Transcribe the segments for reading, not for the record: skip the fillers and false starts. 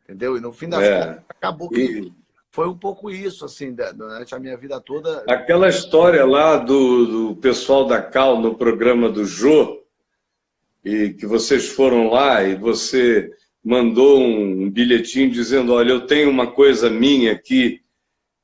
entendeu? E no fim das contas, É. acabou que E foi um pouco isso, assim, durante a minha vida toda. aquela história lá do pessoal da Cal no programa do Jô, e que vocês foram lá e você mandou um bilhetinho dizendo, olha, eu tenho uma coisa minha aqui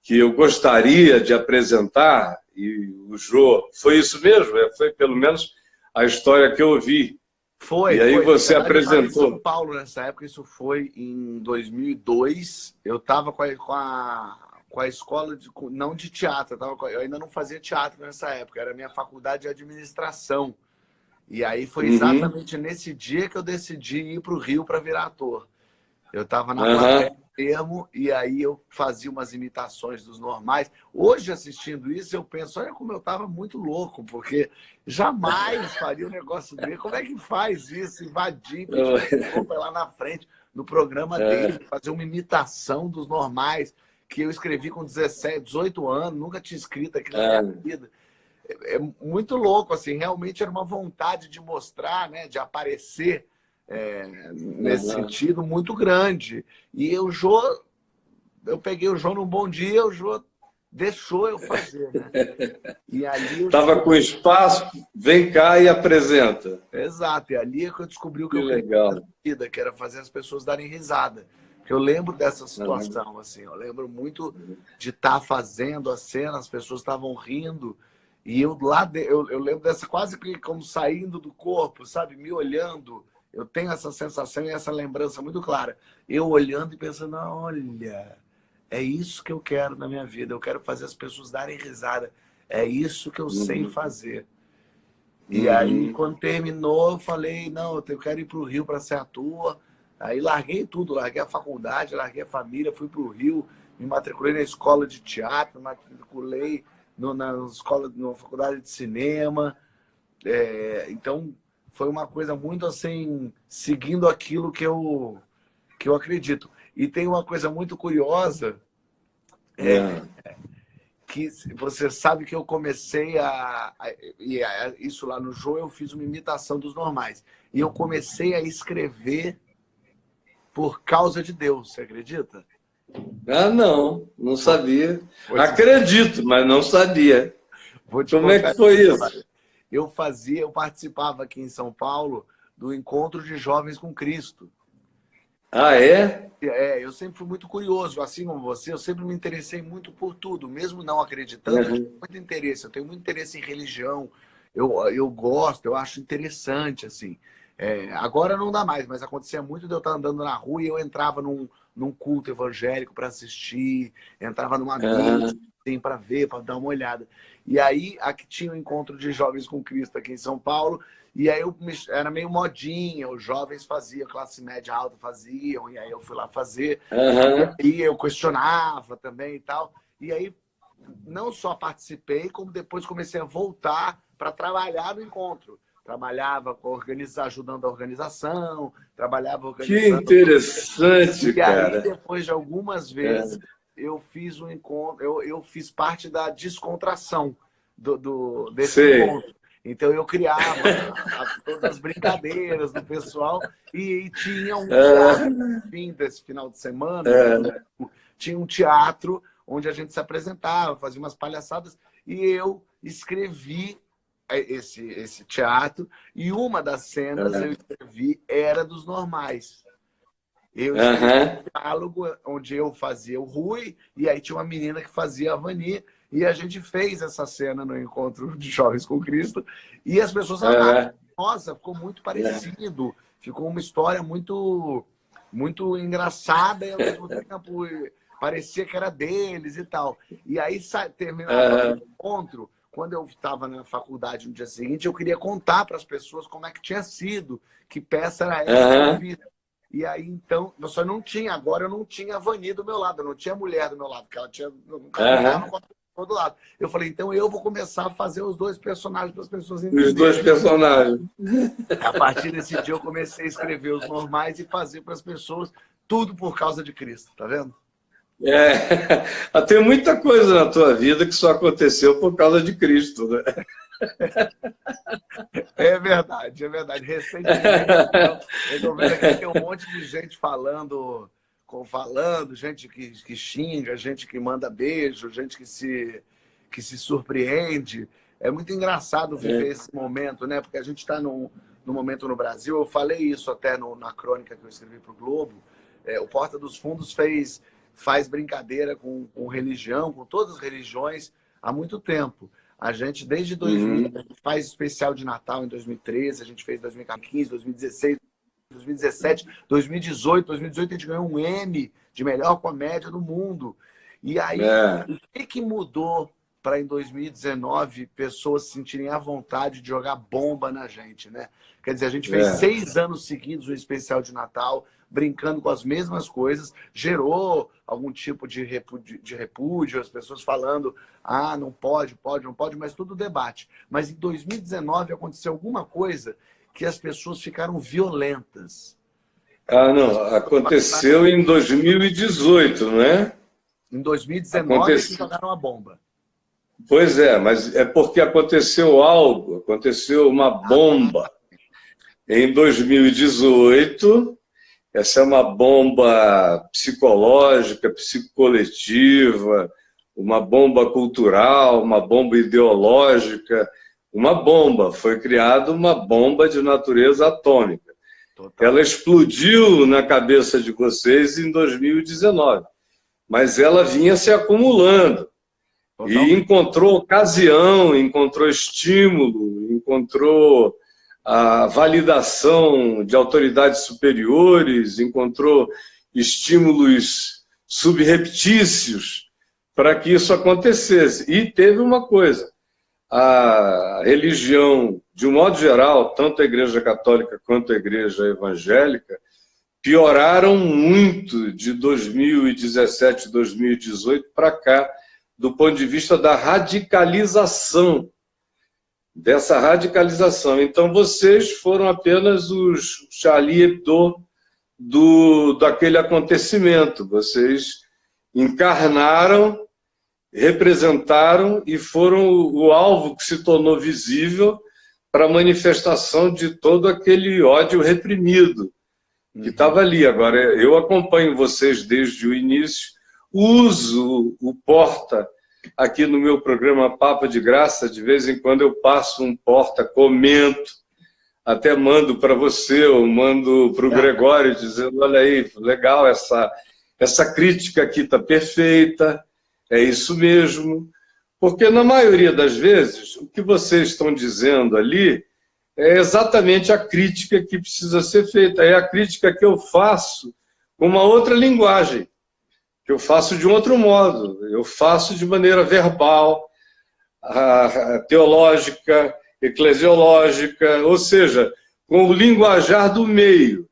que eu gostaria de apresentar, e o Jô, foi isso mesmo? Foi pelo menos a história que eu ouvi. E Foi, aí foi. Na você verdade, eu estava em São apresentou. Paulo nessa época, isso foi em 2002. Eu estava com a escola, não de teatro, eu ainda não fazia teatro nessa época, era a minha faculdade de administração. E aí foi Uhum. exatamente nesse dia que eu decidi ir para o Rio para virar ator. Eu estava na plateia Aham. mesmo, e aí eu fazia umas imitações dos normais. Hoje, assistindo isso, eu penso, olha como eu estava muito louco, porque jamais faria um negócio dele. Como é que faz isso? Invadir, pedir desculpa lá na frente, no programa dele, fazer uma imitação dos normais, que eu escrevi com 17, 18 anos, nunca tinha escrito aqui na minha vida. É muito louco, assim, realmente era uma vontade de mostrar, né, de aparecer nesse Aham. sentido muito grande. E o Jô, eu peguei o Jô num bom dia, o Jô deixou eu fazer, né? E ali eu Estava com descobri, espaço, vem cá e apresenta. exato, e ali é que eu descobri o que Que eu queria na legal. vida, que era fazer as pessoas darem risada. Porque eu lembro dessa Aham. situação, assim, eu lembro muito de estar fazendo a cena, as pessoas estavam rindo, e eu lá, eu lembro dessa quase que como saindo do corpo, sabe? Me olhando. Eu tenho essa sensação e essa lembrança muito clara. Eu olhando e pensando, olha, é isso que eu quero na minha vida. Eu quero fazer as pessoas darem risada. É isso que eu sei Uhum. fazer. E aí, Uhum. quando terminou, eu falei, não, eu quero ir para o Rio para ser ator. Aí larguei tudo, larguei a faculdade, larguei a família, fui para o Rio, me matriculei na escola de teatro, me matriculei na escola, na faculdade de cinema. Então, foi uma coisa muito assim, seguindo aquilo que eu acredito. E tem uma coisa muito curiosa, É. que você sabe que eu comecei isso lá no Jô, eu fiz uma imitação dos normais. E eu comecei a escrever por causa de Deus, você acredita? Ah, não, não Vou, sabia. vou te, Acredito, mas não sabia. vou te Como é que contar foi essa isso? história. Eu participava aqui em São Paulo do Encontro de Jovens com Cristo. Ah, é? Eu sempre fui muito curioso, assim como você, eu sempre me interessei muito por tudo, mesmo não acreditando, eu tinha Uhum. muito interesse, eu tenho muito interesse em religião, eu gosto, eu acho interessante, assim. Agora não dá mais, mas acontecia muito de eu estar andando na rua e eu entrava num culto evangélico para assistir, entrava numa missa, Aham. assim, para ver, para dar uma olhada. E aí, aqui tinha o Encontro de Jovens com Cristo aqui em São Paulo, e aí era meio modinha, os jovens faziam, classe média alta faziam, e aí eu fui lá fazer. Aham. E eu questionava também e tal. E aí não só participei, como depois comecei a voltar para trabalhar no encontro. Trabalhava ajudando a organização, trabalhava Que organizando. interessante, E aí, cara. depois de algumas vezes, É. eu fiz um encontro, eu fiz parte da descontração desse Sei. encontro. Então eu criava todas as brincadeiras do pessoal e tinha um teatro Ah, no fim desse final de semana, no é. domingo, tinha um teatro onde a gente se apresentava, fazia umas palhaçadas e eu escrevi esse teatro e uma das cenas eu escrevi era dos normais. Eu escrevi Aham. um diálogo onde eu fazia o Rui e aí tinha uma menina que fazia a Vani e a gente fez essa cena no Encontro de Jovens com Cristo e as pessoas amaram. Aham. Nossa, ficou muito parecido, ficou uma história muito, muito engraçada e ao mesmo tempo parecia que era deles e tal. E aí terminava o Aham. encontro, quando eu estava na faculdade no dia seguinte, eu queria contar para as pessoas como é que tinha sido, que peça era essa que eu Aham. fiz. E aí, então, eu só não tinha, agora eu não tinha a Vani do meu lado, eu não tinha a mulher do meu lado, porque eu não caminhava Aham. com a pessoa do lado. Eu falei, então eu vou começar a fazer os dois personagens para as pessoas Os dois entenderem. personagens. A partir desse dia eu comecei a escrever os normais e fazer para as pessoas tudo por causa de Cristo, tá vendo? É. Tem muita coisa na tua vida que só aconteceu por causa de Cristo, né? É verdade, é verdade. Recentemente, eu tô vendo aqui, tem um monte de gente falando falando, gente que xinga, gente que manda beijo, gente que se surpreende. É muito engraçado viver esse momento, né? Porque a gente está num momento no Brasil, eu falei isso até na crônica que eu escrevi para o Globo, o Porta dos Fundos faz brincadeira com religião, com todas as religiões, há muito tempo. A gente, desde 2000, a gente faz especial de Natal em 2013, a gente fez 2015, 2016, 2017, 2018. 2018 a gente ganhou um Emmy de melhor comédia do mundo. E aí, o que mudou para em 2019 pessoas se sentirem à vontade de jogar bomba na gente, né? Quer dizer, a gente fez 6 anos seguidos um especial de Natal, brincando com as mesmas coisas, gerou algum tipo de repúdio, as pessoas falando, não pode, não pode, mas tudo debate. Mas em 2019 aconteceu alguma coisa que as pessoas ficaram violentas. Não, aconteceu em 2018, né? Em 2019 eles jogaram a bomba. Pois é, mas é porque aconteceu algo, aconteceu uma bomba. Em 2018, essa é uma bomba psicológica, psicoletiva, uma bomba cultural, uma bomba ideológica, uma bomba. Foi criada uma bomba de natureza atômica. Total. Ela explodiu na cabeça de vocês em 2019, mas ela vinha se acumulando. E encontrou ocasião, encontrou estímulo, encontrou a validação de autoridades superiores, encontrou estímulos subreptícios para que isso acontecesse. E teve uma coisa, a religião, de um modo geral, tanto a Igreja Católica quanto a Igreja Evangélica, pioraram muito de 2017, 2018 para cá, do ponto de vista da radicalização, dessa radicalização. Então, vocês foram apenas os Charlie Hebdo daquele acontecimento. Vocês encarnaram, representaram e foram o alvo que se tornou visível para a manifestação de todo aquele ódio reprimido que estava ali. Agora, eu acompanho vocês desde o início, uso o Porta aqui no meu programa Papo de Graça, de vez em quando eu passo um Porta, comento, até mando para você, ou mando para o Gregório, dizendo, olha aí, legal, essa crítica aqui está perfeita, é isso mesmo, porque na maioria das vezes, o que vocês estão dizendo ali é exatamente a crítica que precisa ser feita, é a crítica que eu faço com uma outra linguagem, que eu faço de um outro modo, eu faço de maneira verbal, teológica, eclesiológica, ou seja, com o linguajar do meio.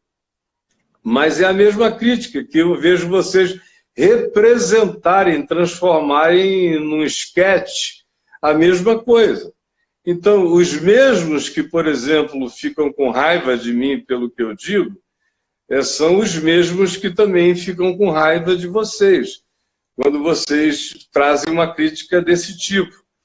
Mas é a mesma crítica que eu vejo vocês representarem, transformarem num esquete a mesma coisa. Então, os mesmos que, por exemplo, ficam com raiva de mim pelo que eu digo, são os mesmos que também ficam com raiva de vocês, quando vocês trazem uma crítica desse tipo.